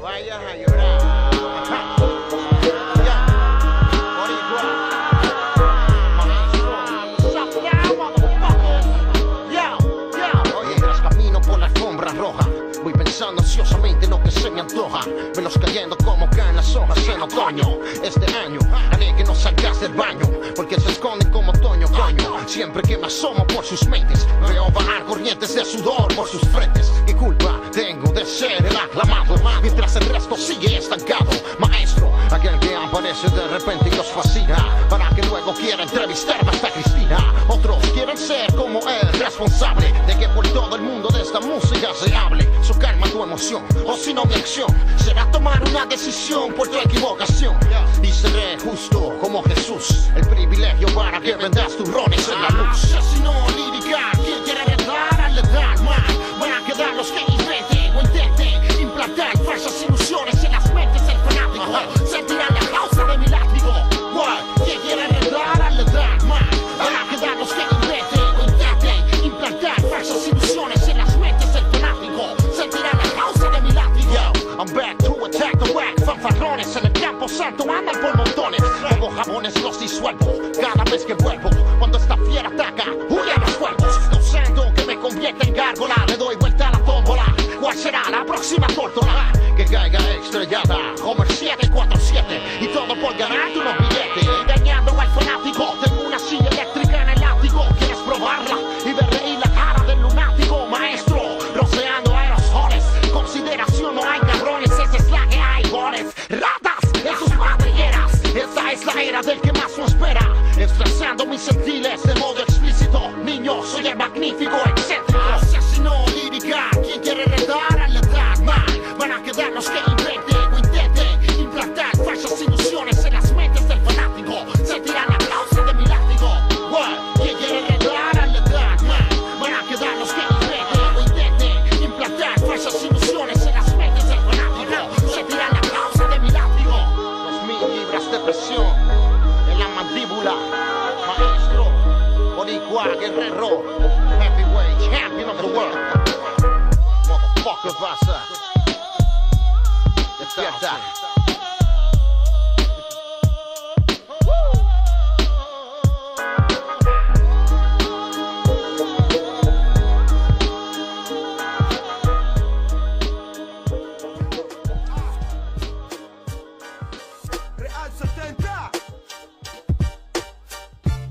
vayas a llorar. Ya, boricua, maestro. Oye, mientras camino por la alfombra roja, voy pensando ansiosamente en lo que se me antoja. Velos cayendo como caen las hojas en otoño. Este año haré que no salgas del baño, porque se esconden como otoño, coño. Siempre que me asomo por sus mentes, veo bajar corrientes de sudor por sus frentes. ¿Qué culpa tengo de ser el aclamado, mientras el resto sigue estancado? Maestro, aquel que aparece de repente y los fascina, para que luego quiera entrevistarme hasta Cristina. Otros quieren ser como él, responsable de que por todo el mundo de esta música se hable. So calma tu emoción, o si no mi acción será tomar una decisión por tu equivocación. Y seré justo como Jesús, el privilegio para que vendas turrones en la luz. Asesino lírica, quien quiere retar al edad man, van a quedar los que inventen o intenten implantar falsas ilusiones en las mentes del fanático. Sentirán la causa de mi látigo. Quien quiere retar al edad man, van a quedar los que inventen o intenten implantar falsas ilusiones en las mentes del fanático. Sentirán la causa de mi látigo. Yo, I'm back to attack the whack. Fanfarrones en el campo santo andan por montones. Como jabones los disuelvo cada vez que vuelvo. Cuando esta fiera ataca, huyen los cuerpos. Causando que me convierta en gárgola. Le doy vuelta a la tómbola. ¿Cuál será la próxima tórtola? Que caiga estrellada, Homer 747. Y todo por ganarte unos billetes. Engañando al fanático. Tengo una silla eléctrica en el ático. ¿Quieres probarla? Y ver reír la cara del lunático. Maestro, roceando aerosoles. Consideración no hay cabrones. Esa es la que hay, goles. Ratas en sus madrigueras. Esta es la era del que más lo espera. Expresando mis sentiles de modo explícito. Niño, soy el magnífico excéntrico. Asesino lírica, quien quiere retar al edad man, van a quedar los que inventen o intenten implantar falsas ilusiones en las mentes del fanático. Sentirán la causa de mi látigo. Quien quiere retar al edad man, van a quedar los que inventen o intenten implantar falsas ilusiones en las mentes del fanático. Sentirán la causa de mi látigo. 2000 libras de presión en la mandíbula. Maestro, boricua, guerrero, heavyweight champion of the world. Motherfucker, pasa. Despierta. Real 70.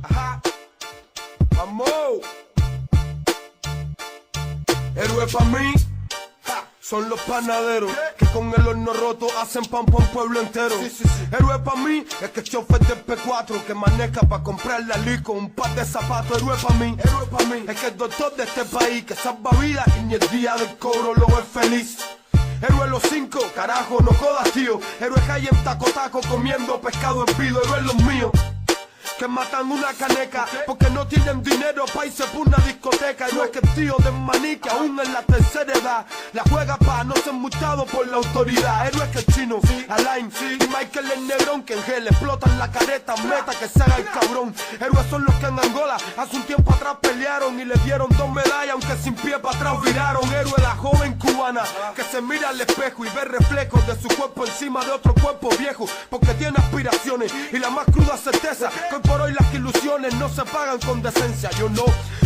Ajá. Vamos. Héroe pa' mí son los panaderos que con el horno roto hacen pan pa' un pueblo entero. Héroe pa' mí es que chofer del P4 que maneja pa' comprar la lico, un par de zapatos. Héroe pa' mí es que el doctor de este país que salva vidas y ni el día del cobro lo es feliz. Héroe los 5, carajo, no jodas, tío. Héroe que hay en taco comiendo pescado hervido. Héroe los míos que matan una caneca porque no tienen dinero pa' irse por una discoteca. Y no es que el tío de maní que aún en la tercera edad la juega pa' no ser multado por la autoridad. Héroes que el chino, Alain y Michael el negrón que en gel explotan la careta, meta que se haga el cabrón. Héroes son los que en Angola hace un tiempo atrás pelearon y le dieron 2 medallas aunque sin pie para atrás viraron. Héroe la joven cubana que se mira al espejo y ve reflejos de su cuerpo encima de otro cuerpo viejo porque tiene aspiraciones y la más cruda certeza que hoy por hoy las ilusiones no se pagan con decencia. Yo no,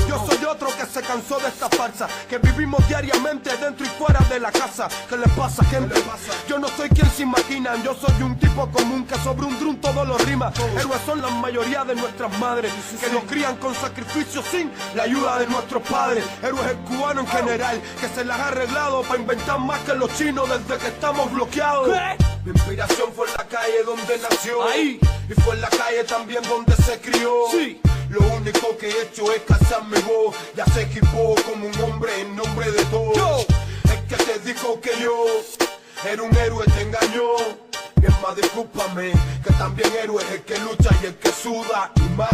yo soy otro que se cansó de esta farsa, que vivimos diariamente dentro y fuera de la casa. ¿Qué le pasa, gente? Yo no soy quien se imaginan, yo soy un tipo común que sobre un drum todo lo rima. Héroes son la mayoría de nuestras madres que nos crían con sacrificio sin la ayuda de nuestros padres. Héroes el cubano en general que se las ha arreglado para inventar más que los chinos desde que estamos bloqueados. Mi inspiración fue en la calle donde nació. Ahí. Y fue en la calle también donde se crió. Sí. Lo único que he hecho es calzar mi voz. Ya se equipó como un hombre en nombre de todos. Yo. El que te dijo que yo era un héroe te engañó. Y es más, discúlpame, que también héroe es el que lucha y el que suda y más.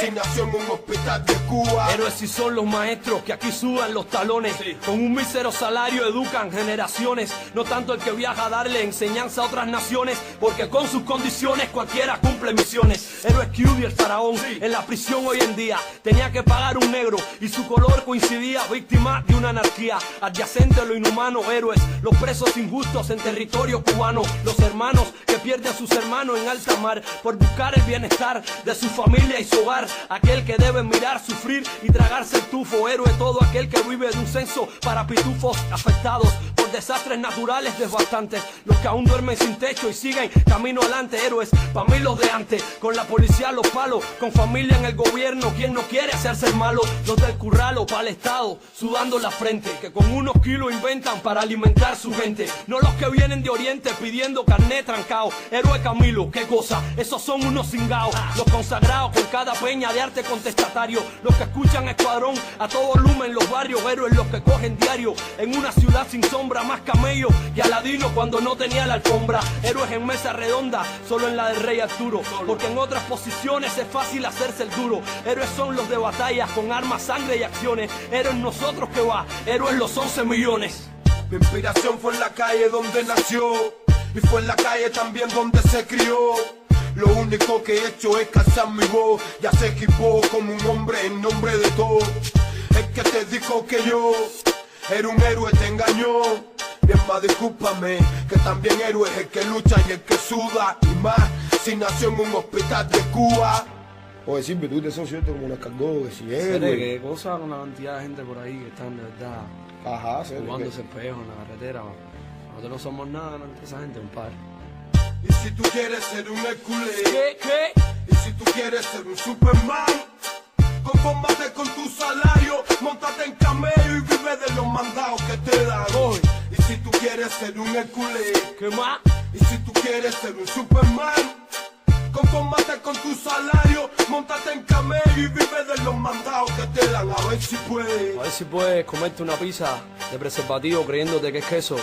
si nació en un hospital de Cuba. Héroes sí son los maestros que aquí sudan los talones. Con un mísero salario educan generaciones. No tanto el que viaja a darle enseñanza a otras naciones, porque con sus condiciones cualquiera cumple misiones. Héroes Q y el faraón en la prisión hoy en día tenía que pagar un negro y su color coincidía, víctima de una anarquía adyacente a lo inhumano. Héroes, los presos injustos en territorio cubano, los hermanos que pierden a sus hermanos en alta mar por buscar el bienestar de su familia y su hogar. Aquel que debe mirar, sufrir y tragarse el tufo. Héroe todo aquel que vive de un censo para pitufos afectados por desastres naturales devastantes, los que aún duermen sin techo y siguen camino adelante. Héroes, pa' mí los de antes, con la policía a los palos, con familia en el gobierno, quien no quiere hacerse el malo. Los del curralo para el estado, sudando la frente, que con unos kilos inventan para alimentar su gente. No los que vienen de oriente pidiendo carnet trancao. Héroe Camilo, qué cosa, esos son unos cingaos. Los consagrados con cada peña de arte contestatario, los que escuchan Escuadrón a todo volumen los barrios. Héroes los que cogen diario en una ciudad sin sombra, más camello que Aladino cuando no tenía la alfombra. Héroes en mesa redonda, solo en la del rey Arturo, porque en otras posiciones es fácil hacerse el duro. Héroes son los de batallas con armas, sangre y acciones. Héroes nosotros que va, héroes los 11 millones. Mi inspiración fue en la calle donde nació y fue en la calle también donde se crió. Lo único que he hecho es calzar mi voz, ya se equipó como un hombre en nombre de todo. Es que te dijo que yo era un héroe, te engañó. Bien más discúlpame, que también héroe es el que lucha y el que suda. Y más, si nació en un hospital de Cuba. Oye, Silvio, tú te sos cierto como nos cargó, que si es, güey. Qué cosa con la cantidad de gente por ahí que están de verdad jugándose espejo en la carretera. Nosotros no somos nada delante de esa gente, compadre. Y si tú quieres ser un Hércules, ¿Qué? y si tú quieres ser un Superman, confórmate con tu salario, móntate en camello y vive de los mandados que te dan. Y si tú quieres ser un Hércules, ¿Qué más? y si tú quieres ser un Superman, confórmate con tu salario, móntate en camello y vive de los mandados que te dan. A ver si puedes. A ver si puedes comerte una pizza de preservativo creyéndote que es queso,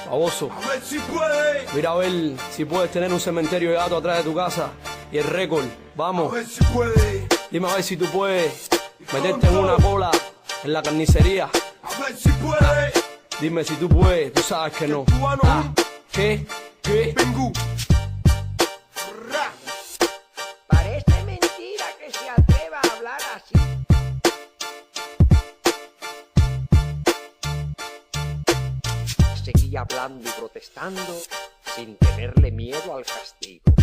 baboso. A ver si puedes. Mira a ver si puedes tener un cementerio de gato atrás de tu casa y el récord. Vamos. A ver si puedes. Dime a ver si tú puedes meterte en una cola en la carnicería. A ver si puedes. Dime si tú puedes, tú sabes que no. ¿Qué? Bingo. Parece mentira que se atreva a hablar así. Seguía hablando y protestando sin tenerle miedo al castigo.